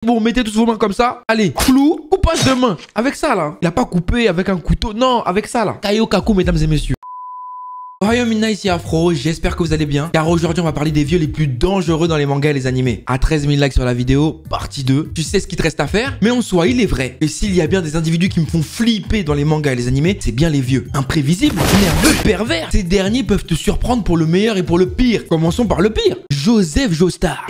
Bon, mettez tous vos mains comme ça. Allez, clou, coupage de main. Avec ça, là. Il a pas coupé avec un couteau. Non, avec ça, là. Kaiokaku, mesdames et messieurs. Royaume Minna, ici Afro, j'espère que vous allez bien, car aujourd'hui on va parler des vieux les plus dangereux dans les mangas et les animés. À 13 000 likes sur la vidéo, partie 2, tu sais ce qu'il te reste à faire, mais en soi il est vrai. Et s'il y a bien des individus qui me font flipper dans les mangas et les animés, c'est bien les vieux. Imprévisibles, nerveux, pervers. Ces derniers peuvent te surprendre pour le meilleur et pour le pire. Commençons par le pire. Joseph Joestar.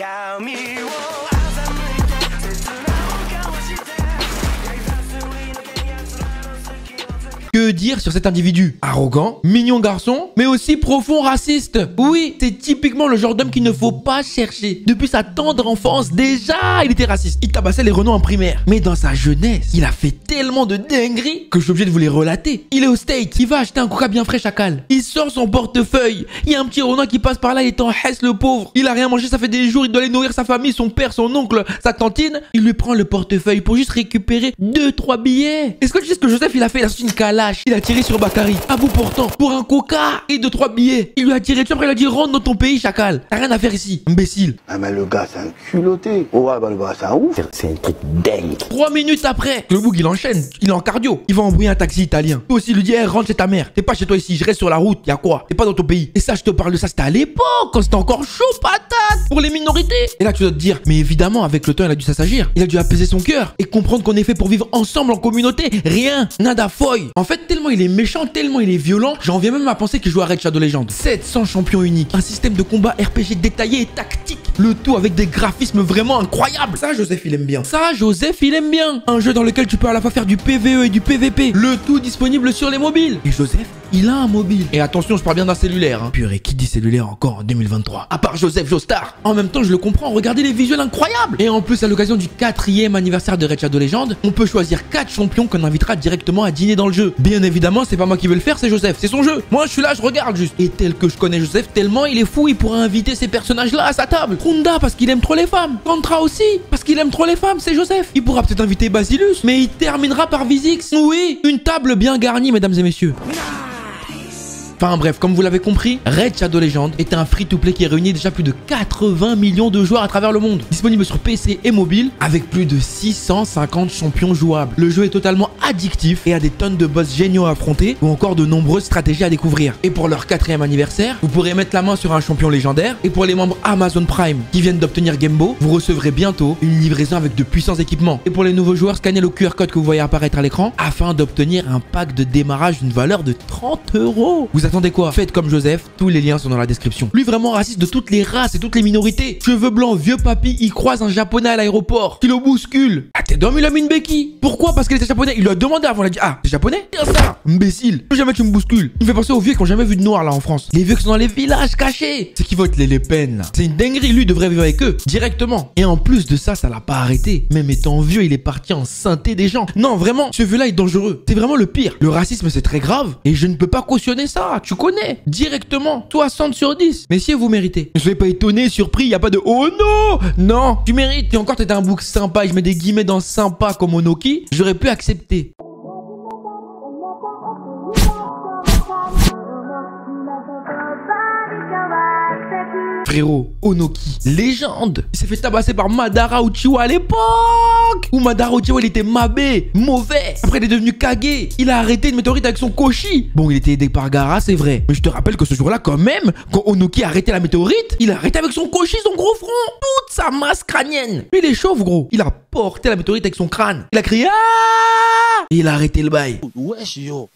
Que dire sur cet individu? Arrogant, mignon garçon, mais aussi profond raciste. Oui, c'est typiquement le genre d'homme qu'il ne faut pas chercher. Depuis sa tendre enfance, déjà, il était raciste. Il tabassait les Renault en primaire. Mais dans sa jeunesse, il a fait tellement de dingueries que je suis obligé de vous les relater. Il est au State, il va acheter un coca bien frais chacal. Il sort son portefeuille. Il y a un petit Renault qui passe par là, il est en hesse le pauvre. Il a rien mangé, ça fait des jours, il doit aller nourrir sa famille, son père, son oncle, sa tantine. Il lui prend le portefeuille pour juste récupérer 2-3 billets. Est-ce que tu sais ce que Joseph il a fait? Il a sorti une cala. Il a tiré sur Bakary, à bout portant, pour un coca et 2-3 billets. Il lui a tiré dessus, après il a dit rentre dans ton pays, chacal. T'as rien à faire ici, imbécile. Ah mais le gars c'est un culotté. Oh ouais bah le gars c'est un ouf. C'est un truc dingue. 3 minutes après, le boug il enchaîne, il est en cardio. Il va embrouiller un taxi italien. Lui aussi il lui dit hey, rentre chez ta mère. T'es pas chez toi ici, je reste sur la route, y'a quoi? T'es pas dans ton pays. Et ça je te parle de ça, c'était à l'époque, quand c'était encore chaud patate pour les minorités. Et là tu dois te dire, mais évidemment avec le temps il a dû s'assagir. Il a dû apaiser son cœur et comprendre qu'on est fait pour vivre ensemble en communauté. Rien, nada foy. En fait tellement il est méchant, tellement il est violent, j'en viens même à penser qu'il joue à Raid Shadow Legends. 700 champions uniques, un système de combat RPG détaillé et tactique, le tout avec des graphismes vraiment incroyables. Ça Joseph il aime bien. Ça Joseph il aime bien. Un jeu dans lequel tu peux à la fois faire du PvE et du PvP, le tout disponible sur les mobiles. Et Joseph il a un mobile. Et attention, je parle bien d'un cellulaire. Hein. Purée, qui dit cellulaire encore en 2023? À part Joseph Joestar. En même temps, je le comprends. Regardez les visuels incroyables. Et en plus, à l'occasion du 4e anniversaire de Raid Shadow Legends, on peut choisir 4 champions qu'on invitera directement à dîner dans le jeu. Bien évidemment, c'est pas moi qui veux le faire, c'est Joseph. C'est son jeu. Moi, je suis là, je regarde juste. Et tel que je connais Joseph, tellement il est fou, il pourra inviter ces personnages-là à sa table. Honda, parce qu'il aime trop les femmes. Contra aussi, parce qu'il aime trop les femmes, c'est Joseph. Il pourra peut-être inviter Basilus, mais il terminera par Vizix. Oui, une table bien garnie, mesdames et messieurs. Enfin bref, comme vous l'avez compris, Raid Shadow Legends est un free-to-play qui réunit déjà plus de 80 millions de joueurs à travers le monde. Disponible sur PC et mobile, avec plus de 650 champions jouables. Le jeu est totalement addictif et a des tonnes de boss géniaux à affronter ou encore de nombreuses stratégies à découvrir. Et pour leur 4e anniversaire, vous pourrez mettre la main sur un champion légendaire. Et pour les membres Amazon Prime qui viennent d'obtenir Gembo, vous recevrez bientôt une livraison avec de puissants équipements. Et pour les nouveaux joueurs, scannez le QR code que vous voyez apparaître à l'écran afin d'obtenir un pack de démarrage d'une valeur de 30 €. Vous attendez quoi? Faites comme Joseph, tous les liens sont dans la description. Lui vraiment raciste de toutes les races et toutes les minorités. Cheveux blancs, vieux papy, il croise un japonais à l'aéroport, qui le bouscule. Ah t'es d'homme, il a mis une béquille. Pourquoi? Parce qu'il était japonais. Il lui a demandé avant, il a dit ah t'es japonais? Tiens ça, imbécile. Plus jamais tu me bouscules. Il me fait penser aux vieux qui ont jamais vu de noir là en France. Les vieux qui sont dans les villages cachés. C'est qui votent les Le Pen là. C'est une dinguerie, lui devrait vivre avec eux directement. Et en plus de ça, ça l'a pas arrêté. Même étant vieux, il est parti en synthé des gens. Non vraiment, ce vieux là est dangereux. C'est vraiment le pire. Le racisme c'est très grave et je ne peux pas cautionner ça. Tu connais directement 60 sur 10. Mais si vous méritez. Ne soyez pas étonné, surpris, il n'y a pas de oh non. Non, tu mérites. Et encore t'étais un bouc sympa et je mets des guillemets dans sympa comme Onoki, j'aurais pu accepter. Frérot, Onoki, légende. Il s'est fait tabasser par Madara Uchiwa à l'époque. Où Madara Uchiwa il était mabé, mauvais. Après il est devenu Kage. Il a arrêté une météorite avec son Koshi. Bon il était aidé par Gaara c'est vrai. Mais je te rappelle que ce jour-là quand même, quand Onoki a arrêté la météorite, il a arrêté avec son Koshi, son gros front. Toute sa masse crânienne. Lui il est chauve gros. Il a porté la météorite avec son crâne. Il a crié ah. Et il a arrêté le bail. Wesh yo.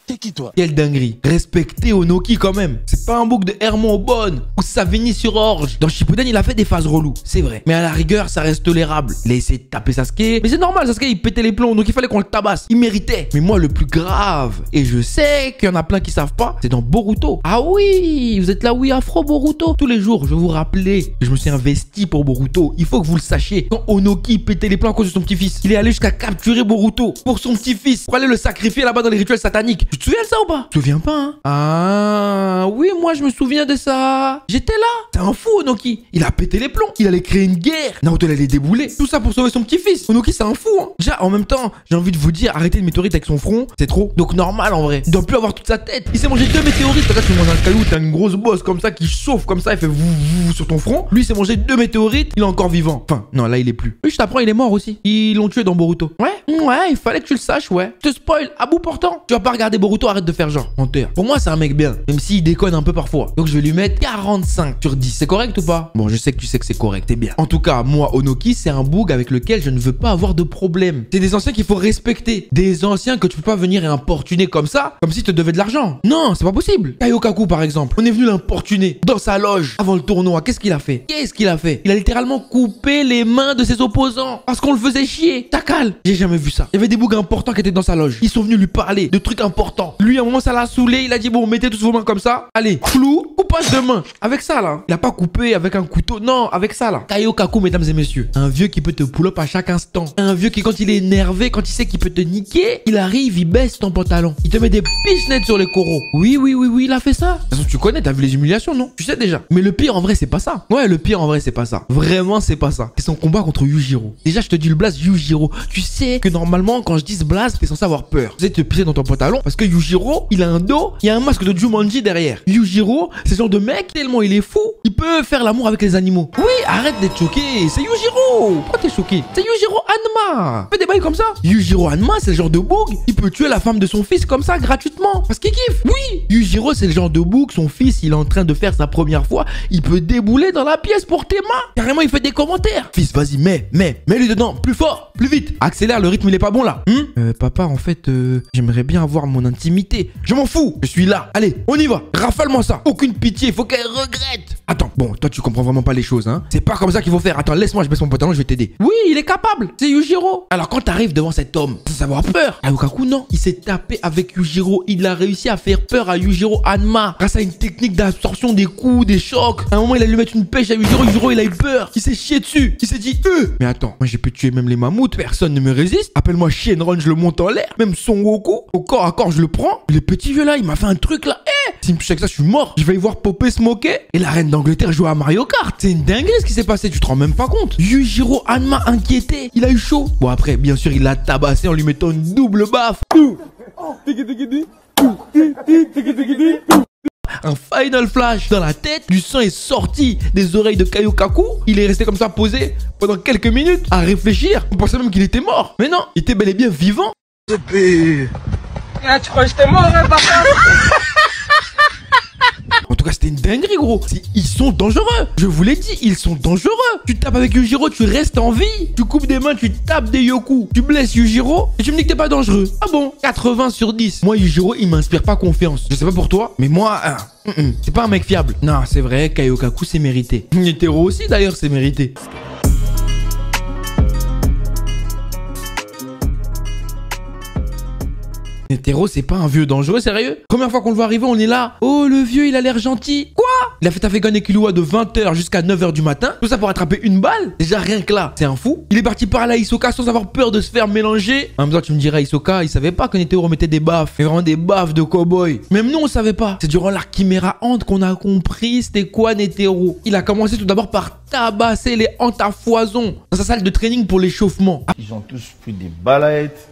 T'es qui toi? Quelle dinguerie. Respectez Onoki quand même. C'est pas un bouc de Hermon au Bonne ou Savigny sur Orge. Dans Shippuden, il a fait des phases reloues. C'est vrai. Mais à la rigueur, ça reste tolérable. Il a essayé de taper Sasuke. Mais c'est normal, Sasuke, il pétait les plombs. Donc il fallait qu'on le tabasse. Il méritait. Mais moi, le plus grave, et je sais qu'il y en a plein qui savent pas, c'est dans Boruto. Ah oui, vous êtes là, oui, Afro Boruto. Tous les jours, je vais vous rappeler que je me suis investi pour Boruto. Il faut que vous le sachiez. Quand Onoki pétait les plombs à cause de son petit-fils, il est allé jusqu'à capturer Boruto pour son petit-fils. Pour aller le sacrifier là-bas dans les rituels sataniques. Tu te souviens de ça ou pas? Tu te souviens pas, hein? Ah, oui, moi je me souviens de ça. J'étais là. C'est un fou, Onoki. Il a pété les plombs. Il allait créer une guerre. Naruto allait débouler. Tout ça pour sauver son petit-fils. Onoki, c'est un fou, hein. Déjà, en même temps, j'ai envie de vous dire, arrêtez de météorite avec son front. C'est trop. Donc normal, en vrai. Il doit plus avoir toute sa tête. Il s'est mangé 2 météorites. Regarde, tu manges un caillou, t'as une grosse bosse comme ça qui chauffe comme ça, il fait vous sur ton front. Lui, il s'est mangé 2 météorites. Il est encore vivant. Enfin, non, là, il est plus. Lui, je t'apprends, il est mort aussi. Ils l'ont tué dans Boruto. Ouais, il fallait que tu le saches, ouais. Je te spoil, à bout portant. Tu vas pas regarder Boruto, arrête de faire genre. Menteur. Pour moi, c'est un mec bien, même s'il déconne un peu parfois. Donc je vais lui mettre 45 sur 10. C'est correct ou pas? Bon, je sais que tu sais que c'est correct, t'es bien. En tout cas, moi, Onoki, c'est un boug avec lequel je ne veux pas avoir de problème. C'est des anciens qu'il faut respecter. Des anciens que tu peux pas venir et importuner comme ça, comme si tu te devais de l'argent. Non, c'est pas possible. Kaiokaku, par exemple. On est venu l'importuner dans sa loge avant le tournoi. Qu'est-ce qu'il a fait? Il a littéralement coupé les mains de ses opposants parce qu'on le faisait chier. Takal. J'ai jamais vu ça. Il y avait des bougs importants qui étaient dans sa loge. Ils sont venus lui parler de trucs importants. Lui, à un moment, ça l'a saoulé. Il a dit, bon, mettez tous vos mains comme ça. Allez, flou, coupage de main. Avec ça, là. Il a pas coupé avec un couteau. Non, avec ça, là. Kaiokaku, mesdames et messieurs. Un vieux qui peut te pull up à chaque instant. Un vieux qui, quand il est énervé, quand il sait qu'il peut te niquer, il arrive, il baisse ton pantalon. Il te met des pissenettes sur les coraux. Oui, il a fait ça. De toute façon, tu connais, t'as vu les humiliations, non? Tu sais déjà. Mais le pire, en vrai, c'est pas ça. Ouais, le pire, en vrai, c'est pas ça. Vraiment, c'est pas ça. C'est son combat contre Yujiro. Déjà, je te dis le blaze Yujiro. Tu sais que normalement, quand je dis ce blaze, t'es censé avoir peur. Tu sais, te pisser dans ton pantalon parce que Yujiro, il a un dos, il y a un masque de Jumanji derrière. Yujiro, c'est ce genre de mec, tellement il est fou, il peut faire l'amour avec les animaux. Oui, arrête d'être choqué. C'est Yujiro. Pourquoi t'es choqué? C'est Yujiro Hanma. Fais des bails comme ça. Yujiro Hanma, c'est le genre de boug, il peut tuer la femme de son fils comme ça, gratuitement. Parce qu'il kiffe. Oui. Yujiro, c'est le genre de boug, son fils, il est en train de faire sa première fois, il peut débouler dans la pièce pour tes mains. Carrément, il fait des commentaires. Fils, vas-y, mets-lui dedans, plus fort, plus vite. Accélère, le rythme, il est pas bon là. Papa, en fait, j'aimerais bien avoir mon intimité. Je m'en fous, je suis là. Allez, on y va. Rafale-moi ça. Aucune pitié, faut qu'elle regrette. Attends, bon, toi, tu comprends vraiment pas les choses, hein. C'est pas comme ça qu'il faut faire. Attends, laisse-moi, je baisse mon pantalon, je vais t'aider. Oui, il est capable. C'est Yujiro. Alors, quand t'arrives devant cet homme, ça va avoir peur. Kaiokaku, non. Il s'est tapé avec Yujiro. Il a réussi à faire peur à Yujiro Hanma grâce à une technique d'absorption des coups, des chocs. À un moment, il a lui mettre une pêche à Yujiro. Yujiro, il a eu peur. Il s'est chié dessus. Il s'est dit, mais attends, moi, j'ai pu tuer même les mammouths. Personne ne me résiste. Appelle-moi Shenron, je le monte en l'air. Même Son Goku, au corps à corps, je le prends. Les petits vieux là, il m'a fait un truc là. S'il me touche avec ça, je suis mort. Je vais y voir Popé se moquer. Et la reine d'Angleterre jouer à Mario Kart. C'est une dinguerie ce qui s'est passé, tu te rends même pas compte. Yujiro Hanma inquiété. Il a eu chaud. Bon, après, bien sûr, il l'a tabassé en lui mettant une double baffe. Un final flash dans la tête, du sang est sorti des oreilles de Kaiokaku. Il est resté comme ça posé pendant quelques minutes à réfléchir. On pensait même qu'il était mort. Mais non, il était bel et bien vivant. Ah, tu crois que j'étais mort, hein, papa? En tout cas, c'était une dinguerie, gros. Ils sont dangereux. Je vous l'ai dit, ils sont dangereux. Tu tapes avec Yujiro, tu restes en vie. Tu coupes des mains, tu tapes des yoku. Tu blesses Yujiro et tu me dis que t'es pas dangereux. Ah bon? 80 sur 10. Moi, Yujiro, il m'inspire pas confiance. Je sais pas pour toi, mais moi, c'est pas un mec fiable. Non, c'est vrai, Kaiokaku, c'est mérité. Netero aussi, d'ailleurs, c'est mérité. Netero, c'est pas un vieux dangereux, sérieux? Première fois qu'on le voit arriver, on est là. Oh, le vieux, il a l'air gentil. Quoi? Il a fait Tafegan et Killua de 20h jusqu'à 9h du matin. Tout ça pour attraper une balle? Déjà, rien que là, c'est un fou. Il est parti parler à Hisoka sans avoir peur de se faire mélanger. En même temps, tu me dirais, Hisoka, il savait pas que Netero mettait des baffes. Mais vraiment des baffes de cow-boy. Même nous, on savait pas. C'est durant l'arc Chimera Ant qu'on a compris c'était quoi Netero. Il a commencé tout d'abord par tabasser les Ants à foison dans sa salle de training pour l'échauffement. Ils ont tous pris des balayettes.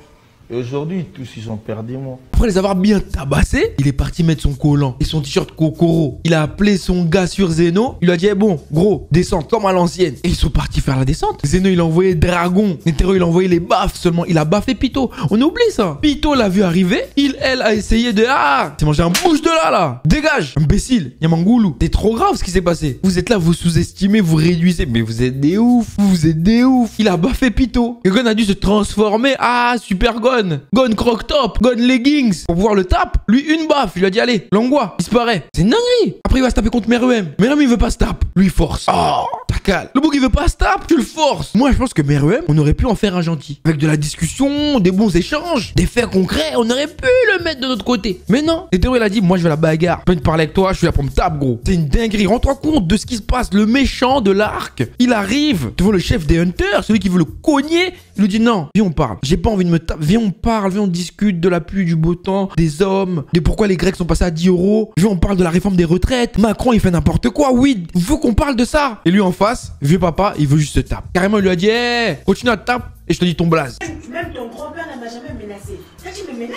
Et aujourd'hui, tous, ils ont perdu, moi. Après les avoir bien tabassés, il est parti mettre son collant et son t-shirt Kokoro. Il a appelé son gars sur Zeno. Il lui a dit, bon, gros, descends comme à l'ancienne. Et ils sont partis faire la descente. Zeno, il a envoyé Dragon. Netero, il a envoyé les baffes seulement. Il a baffé Pito. On oublie ça. Pito l'a vu arriver. Elle a essayé de... Ah, c'est mangé un bouche de là. Dégage. Imbécile. Yamangoulou. C'est trop grave ce qui s'est passé. Vous êtes là, vous sous-estimez, vous réduisez. Mais vous êtes des oufs. Vous êtes des oufs. Il a baffé Pito. Et Gon a dû se transformer. Ah, super Gon. Gon croc top, Gon leggings. Pour pouvoir le tape, lui une baffe. Il lui a dit allez, Langua, disparaît. C'est une dinguerie. Après il va se taper contre Meruem. Meruem il veut pas se tape. Lui il force. Oh, Takal. Le bouc il veut pas se tape, tu le forces. Moi je pense que Meruem, on aurait pu en faire un gentil. Avec de la discussion, des bons échanges, des faits concrets, on aurait pu le mettre de notre côté. Mais non. Netero il a dit moi je veux la bagarre. Je peux te parler avec toi, je suis là pour me taper gros. C'est une dinguerie. Rends-toi compte de ce qui se passe. Le méchant de l'arc, il arrive devant le chef des Hunters, celui qui veut le cogner. Il lui dit non, viens on parle. J'ai pas envie de me taper. Viens on parle, viens on discute de la pluie, du beau l'OTAN, des hommes, de pourquoi les Grecs sont passés à 10 €. Viens, on parle de la réforme des retraites. Macron, il fait n'importe quoi. Oui, il faut qu'on parle de ça. Et lui en face, vieux papa, il veut juste se taper. Carrément, il lui a dit, hey, continue à te taper et je te dis ton blaze. Même ton grand-père ne m'a jamais menacé. Ça, tu me menaces?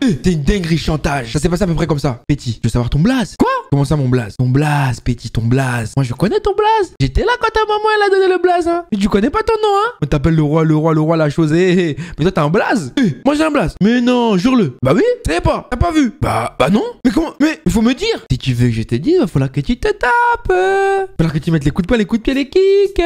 C'est une dinguerie chantage. Ça s'est passé à peu près comme ça. Petit, je veux savoir ton blaze. Quoi? Comment ça mon blaze? Ton blaze, Petit, ton blaze. Moi je connais ton blaze. J'étais là quand ta maman elle a donné le blaze, hein. Mais tu connais pas ton nom, hein. On t'appelle le roi, la chose. Mais toi t'as un blaze? Moi j'ai un blaze. Mais non, jure-le. Bah oui, tu savais pas. T'as pas vu? Bah non. Mais comment? Mais il faut me dire. Si tu veux que je te dise, il va falloir que tu te tapes. Il va falloir que tu mettes les coups de poing, les coups de pied, les kicks.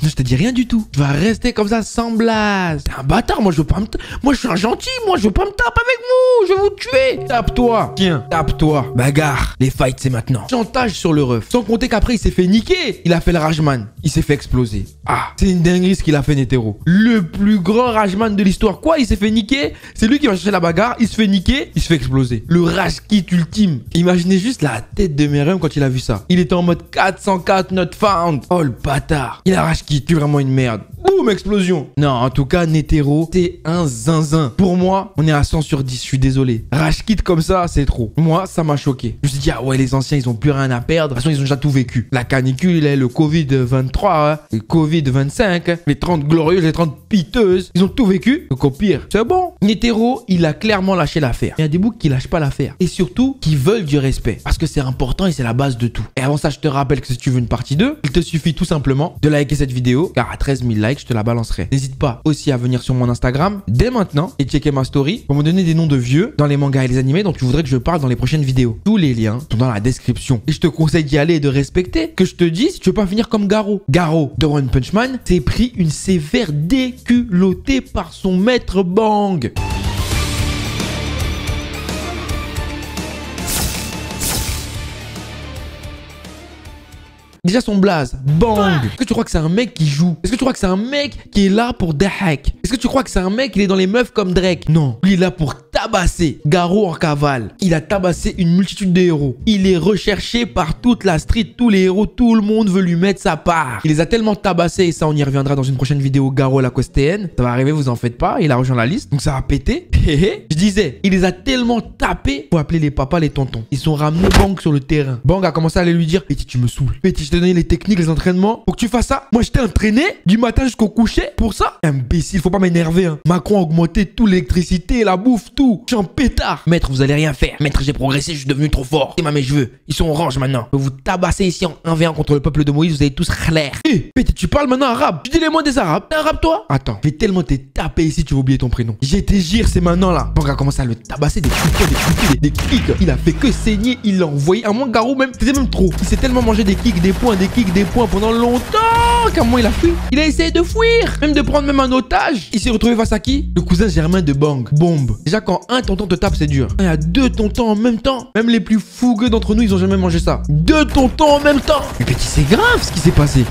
Je te dis rien du tout. Tu vas rester comme ça sans blaze. T'es un bâtard. Moi je veux pas me moi je suis un gentil. Moi je veux pas me taper avec vous. Je vais vous tuer. Tape-toi. Tiens, tape-toi. Bagarre. Les fights, c'est maintenant. Chantage sur le ref. Sans compter qu'après, il s'est fait niquer. Il a fait le Rageman. Il s'est fait exploser. Ah, c'est une dinguerie ce qu'il a fait, Netero. Le plus grand Rageman de l'histoire. Quoi? Il s'est fait niquer? C'est lui qui va chercher la bagarre. Il se fait niquer. Il se fait exploser. Le rage kit ultime. Imaginez juste la tête de Meriem quand il a vu ça. Il était en mode 404 not found. Oh, le bâtard. Il a rage kit. Tu es vraiment une merde. Boum, explosion. Non, en tout cas, Netero, t'es un zinzin. Pour moi, on est à 100 sur 10. Je suis désolé. Rage kit comme ça, c'est trop. Moi, ça m'a choqué. Je me suis dit, ah ouais, les anciens, ils ont plus rien à perdre. De toute façon, ils ont déjà tout vécu. La canicule, le Covid-23, hein, le Covid-25, hein, les 30 glorieuses, les 30 piteuses. Ils ont tout vécu. Donc au pire, c'est bon. Netero, il a clairement lâché l'affaire. Il y a des boucs qui lâchent pas l'affaire. Et surtout, qui veulent du respect. Parce que c'est important et c'est la base de tout. Et avant ça, je te rappelle que si tu veux une partie 2, il te suffit tout simplement de liker cette vidéo. Car à 13 000 likes, je te la balancerai. N'hésite pas aussi à venir sur mon Instagram dès maintenant et checker ma story pour me donner des noms de vieux dans les mangas et les animés dont tu voudrais que je parle dans les prochaines vidéos. Tous les liens sont dans la description. Et je te conseille d'y aller et de respecter. Que je te dis si tu veux pas finir comme Garo. Garo de One Punch Man s'est pris une sévère déculottée par son maître Bang. Déjà son blaze, Bang. Est-ce que tu crois que c'est un mec qui joue? Est-ce que tu crois que c'est un mec qui est là pour dahak? Est-ce que tu crois que c'est un mec qui est dans les meufs comme Drake? Non, lui il est là pour tabasser. Garo en cavale. Il a tabassé une multitude de héros. Il est recherché par toute la street, tous les héros, tout le monde veut lui mettre sa part. Il les a tellement tabassés, et ça on y reviendra dans une prochaine vidéo, Garo Lacostéenne. Ça va arriver, vous en faites pas, il a rejoint la liste, donc ça va péter. Je disais, il les a tellement tapés, faut appeler les papas, les tontons. Ils sont ramenés Bang sur le terrain. Bang a commencé à aller lui dire, Petit, tu me saoules. Petit, je t'ai donné les techniques, les entraînements pour que tu fasses ça. Moi, je t'ai entraîné du matin jusqu'au coucher pour ça. Imbécile, faut pas m'énerver, hein. Macron a augmenté tout, l'électricité, la bouffe, tout. Je suis un pétard. Maître, vous allez rien faire. Maître, j'ai progressé, je suis devenu trop fort. Et mes cheveux, ils sont orange maintenant. Je vais vous tabasser ici en 1v1 contre le peuple de Moïse, vous allez tous clair. Petit, tu parles maintenant arabe. Tu dis les mots des arabes. T'es arabe, toi? Attends, je vais tellement te taper ici, tu vas oublier ton prénom. GTGIR, c'est maintenant là. Bang a commencé à le tabasser, des kicks, des kicks. Il a fait que saigner, il l'a envoyé. À moins Garou même, c'était même trop. Il s'est tellement mangé des kicks, des points pendant longtemps. Qu'à un moment il a fui. Il a essayé de fuir, même de prendre même un otage. Il s'est retrouvé face à qui? Le cousin germain de Bang, Bombe. Déjà quand un tonton te tape, c'est dur. Il y a deux tontons en même temps. Même les plus fougueux d'entre nous, ils ont jamais mangé ça. Deux tontons en même temps. Mais Petit, c'est grave ce qui s'est passé.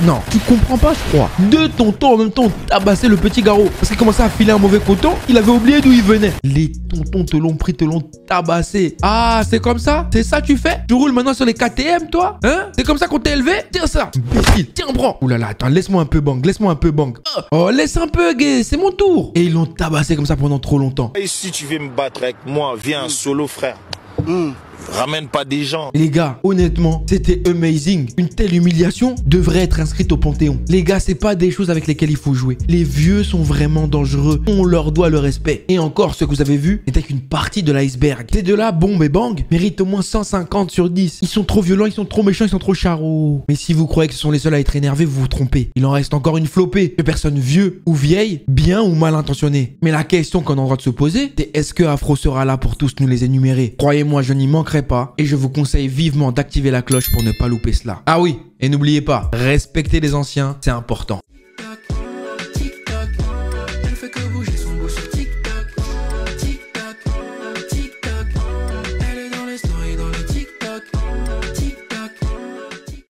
Non, tu comprends pas, je crois. Deux tontons en même temps ont tabassé le petit Garo. Parce qu'il commençait à filer un mauvais coton. Il avait oublié d'où il venait. Les tontons te l'ont pris, te l'ont tabassé. Ah, c'est comme ça? C'est ça tu fais? Tu roules maintenant sur les KTM, toi? Hein? C'est comme ça qu'on t'a élevé? Tiens ça. Imbécile. Tiens, prends. Oulala, attends, laisse-moi un peu Bang. Laisse-moi un peu Bang. Oh, laisse un peu, gay. C'est mon tour. Et ils l'ont tabassé comme ça pendant trop longtemps. Et si tu veux me battre avec moi, viens solo, frère. Ramène pas des gens. Les gars, honnêtement, c'était amazing. Une telle humiliation devrait être inscrite au Panthéon. Les gars, c'est pas des choses avec lesquelles il faut jouer. Les vieux sont vraiment dangereux. On leur doit le respect. Et encore, ce que vous avez vu n'était qu'une partie de l'iceberg. Ces deux-là, Bombe et Bang, méritent au moins 150 sur 10. Ils sont trop violents, ils sont trop méchants, ils sont trop charros. Mais si vous croyez que ce sont les seuls à être énervés, vous vous trompez. Il en reste encore une flopée de personnes vieux ou vieilles, bien ou mal intentionnées. Mais la question qu'on a le droit de se poser, c'est est-ce que Afro sera là pour tous nous les énumérer? Croyez-moi, je n'y manquerai pas et je vous conseille vivement d'activer la cloche pour ne pas louper cela. Ah oui, et n'oubliez pas, respecter les anciens, c'est important.